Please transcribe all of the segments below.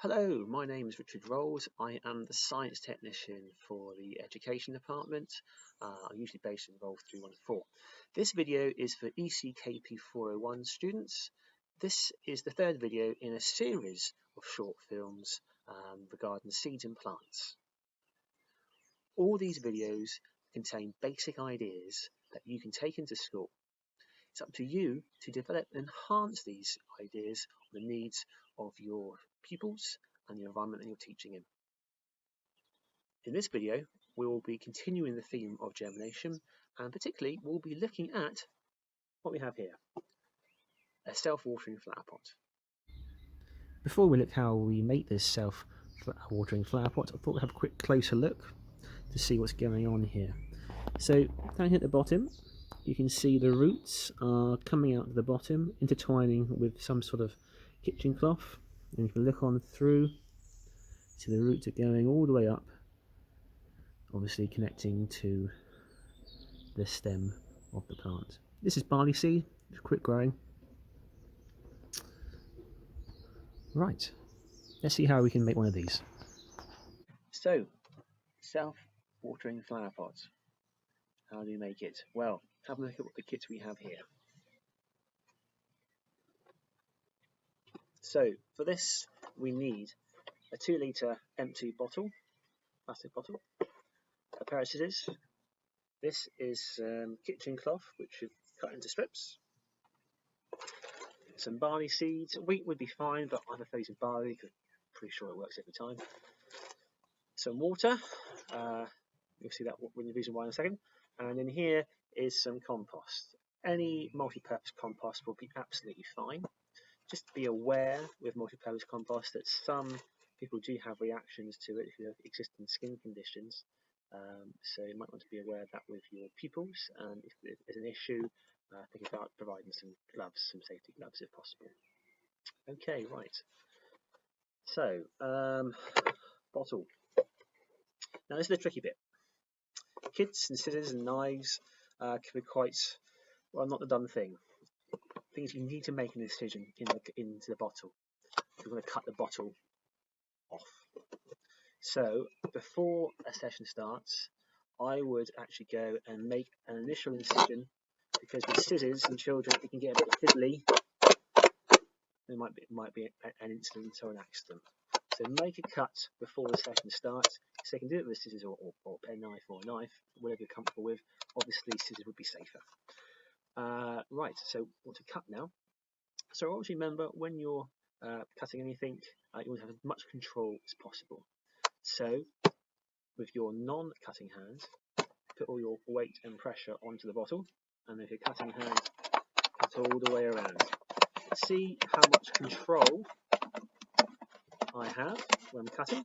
Hello, my name is Richard Rolls. I am the Science Technician for the Education Department. I'm usually based in Role 314. This video is for ECKP401 students. This is the third video in a series of short films regarding seeds and plants. All these videos contain basic ideas that you can take into school. It's up to you to develop and enhance these ideas on the needs of your pupils and the environment that you're teaching in. In this video, we will be continuing the theme of germination, and particularly we'll be looking at what we have here, a self-watering flower pot. Before we look how we make this self-watering flower pot, I thought we'd have a quick closer look to see what's going on here. So down here at the bottom, you can see the roots are coming out of the bottom, intertwining with some sort of kitchen cloth. And you can look on through, so the roots are going all the way up, obviously connecting to the stem of the plant. This is barley seed, it's quick growing. Right, let's see how we can make one of these. So, self-watering flower pots. How do you make it? Well, have a look at what the kits we have here. So, for this, we need a 2 litre empty bottle, plastic bottle, a pair of scissors. This is kitchen cloth, which you've cut into strips. Some barley seeds. Wheat would be fine, but I'm afraid of barley because I'm pretty sure it works every time. Some water. You'll see that reason why in a second. And in here is some compost. Any multi-purpose compost will be absolutely fine. Just be aware with multi-purpose compost that some people do have reactions to it if you have existing skin conditions. So you might want to be aware of that with your pupils, and if there's an issue, think about providing some gloves, some safety gloves if possible. Okay, right. So, bottle. Now this is the tricky bit. Kits and scissors and knives can be quite, well, not the done thing. Things you need to make an incision into the bottle. You're going to cut the bottle off. So before a session starts, I would actually go and make an initial incision, because with scissors and children it can get a bit fiddly. There might be an incident or an accident. So make a cut before the session starts. So you can do it with scissors or a penknife or a knife, whatever you're comfortable with. Obviously scissors would be safer. Right, so what to cut now. So always remember, when you're cutting anything, you want to have as much control as possible. So with your non-cutting hand, put all your weight and pressure onto the bottle, and with your cutting hand, cut all the way around. See how much control I have when I'm cutting.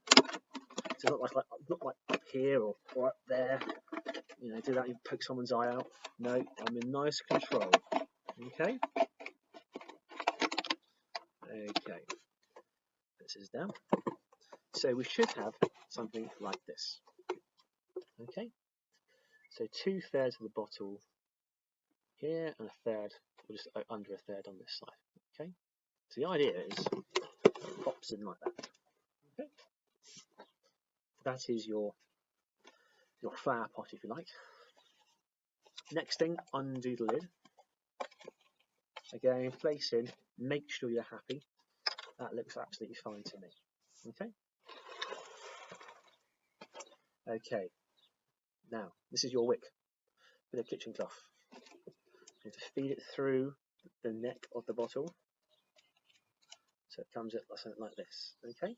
So not like up here or up there. You know, do that, you poke someone's eye out. No, I'm in nice control. Okay. Okay. This is down. So we should have something like this. Okay. So 2/3 of the bottle here and a third, or just under a third on this side. Okay. So the idea is it pops in like that. Okay. That is your flower pot, if you like. Next thing, undo the lid. Again, place in, make sure you're happy. That looks absolutely fine to me. Okay. Okay. Now, this is your wick. Bit of kitchen cloth. You have to feed it through the neck of the bottle, so it comes at something like this. Okay.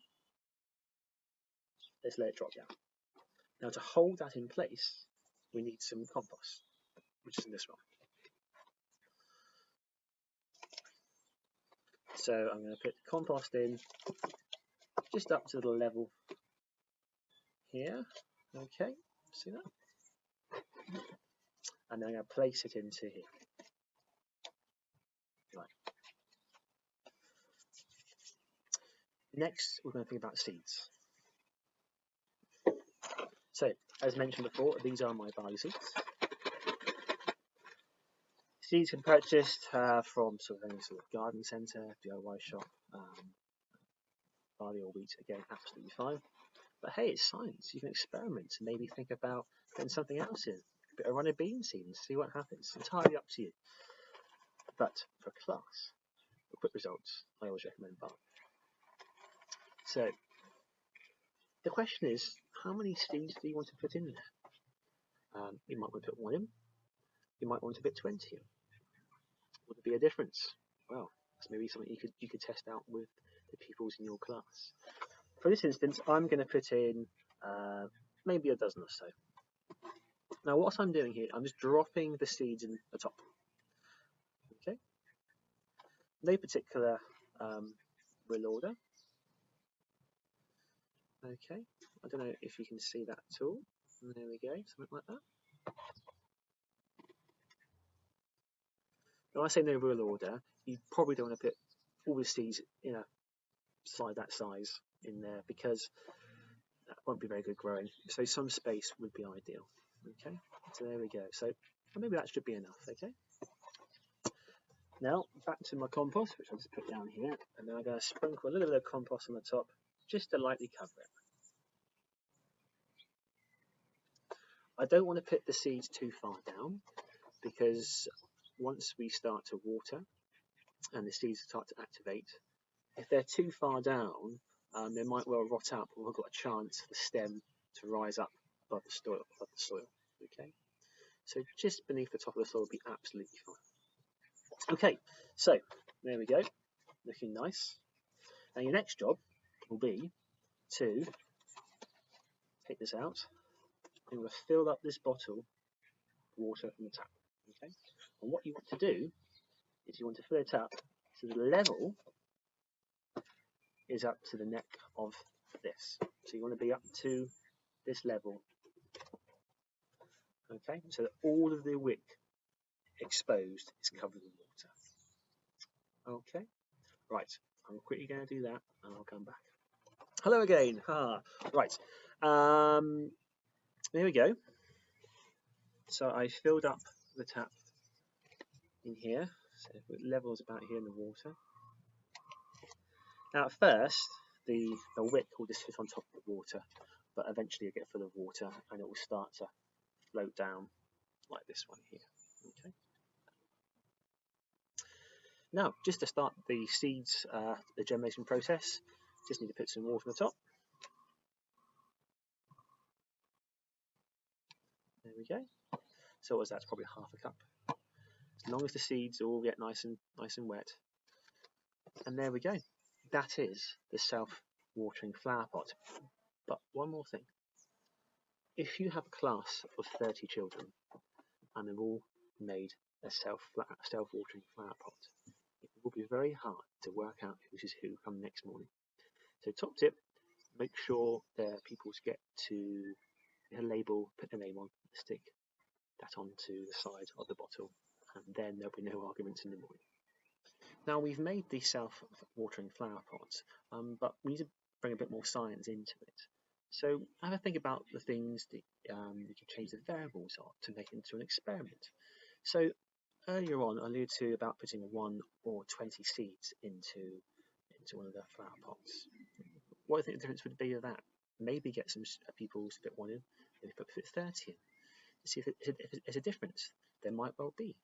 Let's let it drop down. Now, to hold that in place, we need some compost, which is in this one. So I'm going to put compost in just up to the level here. Okay, see that? And then I'm going to place it into here. Right. Next, we're going to think about seeds. So, as mentioned before, these are my barley seeds. Seeds can be purchased from any sort of garden centre, DIY shop, barley or wheat, again, absolutely fine. But hey, it's science. You can experiment and maybe think about putting something else in. A bit of runner bean seed and see what happens. Entirely up to you. But for class, for quick results, I always recommend barley. So the question is, how many seeds do you want to put in there? You might want to put 1 in. You might want to put 20 in. Would there be a difference? Well, that's maybe something you could test out with the pupils in your class. For this instance, I'm going to put in maybe a dozen or so. Now, what I'm doing here, I'm just dropping the seeds in the top. Okay. No particular real order. Okay. I don't know if you can see that at all. And there we go, something like that. When I say no real order, you probably don't want to put all the seeds in a slide that size in there because that won't be very good growing. So some space would be ideal. Okay, so there we go. So maybe that should be enough. Okay. Now back to my compost, which I'll just put down here, and then I'm going to sprinkle a little bit of compost on the top just to lightly cover it. I don't want to put the seeds too far down because once we start to water and the seeds start to activate, if they're too far down, they might well rot out, but we've got a chance for the stem to rise up above the soil. Okay, so just beneath the top of the soil will be absolutely fine. Okay, so there we go, looking nice. Now your next job will be to take this out and we'll fill up this bottle with water from the tap. Okay, and what you want to do is you want to fill it up so the level is up to the neck of this. So you want to be up to this level. Okay, so that all of the wick exposed is covered in water. Okay, right, I'm quickly going to do that and I'll come back. Hello again. Right, there we go. So I filled up the tap in here, so it levels about here in the water. Now at first, the wick will just sit on top of the water, but eventually you'll get full of water and it will start to float down like this one here. Okay. Now, just to start the seeds, the germination process, just need to put some water on the top. There we go. So what is that? It's probably half a cup. As long as the seeds all get nice and wet. And there we go. That is the self-watering flower pot. But one more thing. If you have a class of 30 children and they've all made a self-watering flower pot, it will be very hard to work out who's who come next morning. So top tip, make sure their pupils get to a label, put the name on, stick that onto the side of the bottle, and then there'll be no arguments in the morning. Now we've made the self-watering flower pots, but we need to bring a bit more science into it. So have a think about the things that you can change the variables of to make into an experiment. So earlier on I alluded to about putting 1 or 20 seeds into one of the flower pots. What do you think the difference would be of that? Maybe get some pupils to put 1 in, maybe put 30 in. To see if there's a difference. There might well be.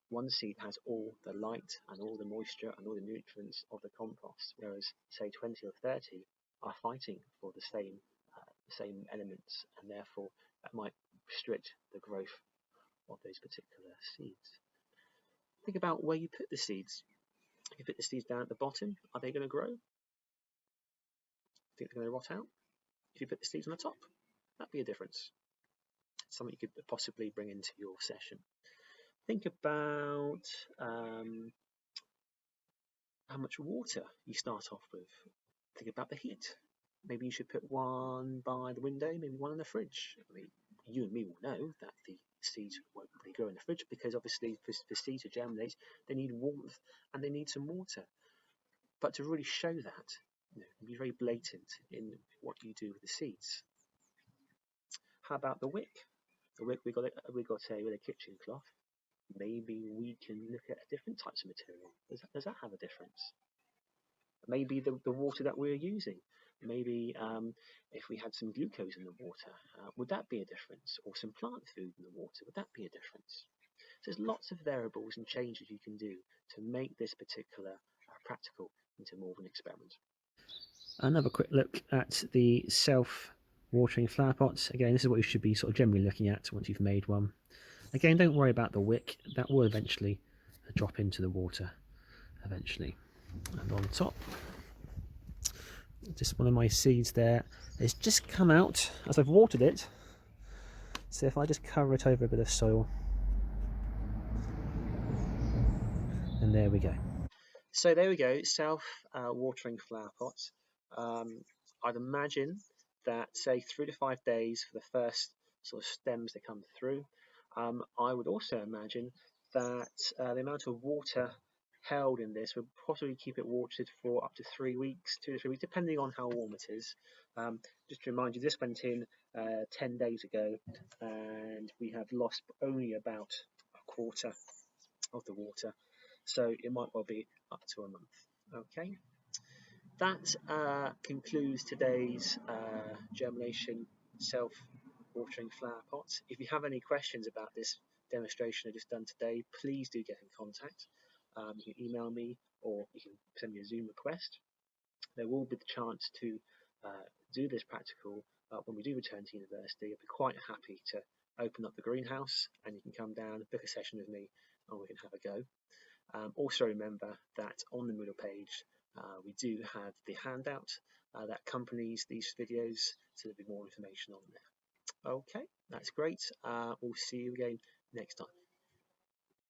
One seed has all the light and all the moisture and all the nutrients of the compost, whereas say 20 or 30 are fighting for the same elements, and therefore that might restrict the growth of those particular seeds. Think about where you put the seeds. If you put the seeds down at the bottom, are they going to grow? Think they're going to rot out? If you put the seeds on the top, that'd be a difference. Something you could possibly bring into your session. Think about how much water you start off with. Think about the heat. Maybe you should put 1 by the window, maybe 1 in the fridge. I mean, you and me will know that the seeds won't really grow in the fridge because obviously for seeds to germinate, they need warmth and they need some water. But to really show that, be very blatant in what you do with the seeds. How about the wick? The wick we got with a kitchen cloth. Maybe we can look at different types of material. Does that have a difference? maybe the water that we're using. Maybe if we had some glucose in the water, would that be a difference? Or some plant food in the water, would that be a difference? So there's lots of variables and changes you can do to make this particular practical into more of an experiment. Another quick look at the self-watering flower pots. Again, this is what you should be sort of generally looking at once you've made one. Again, don't worry about the wick. That will eventually drop into the water eventually. And on top, just one of my seeds there. It's just come out as I've watered it. So if I just cover it over a bit of soil, and there we go. So there we go, self-watering flower pots. I'd imagine that, say, 3 to 5 days for the first sort of stems that come through. I would also imagine that the amount of water held in this would possibly keep it watered for up to 3 weeks, 2 to 3 weeks, depending on how warm it is. Just to remind you, this went in 10 days ago, and we have lost only about a quarter of the water, so it might well be up to a month. Okay, that concludes today's germination self-watering flower pots. If you have any questions about this demonstration I just done today, please do get in contact. You can email me or you can send me a Zoom request. There will be the chance to do this practical when we do return to university. I'll be quite happy to open up the greenhouse and you can come down, book a session with me, and we can have a go. Also remember that on the Moodle page we do have the handout that accompanies these videos, so there'll be more information on there. Okay, that's great. We'll see you again next time.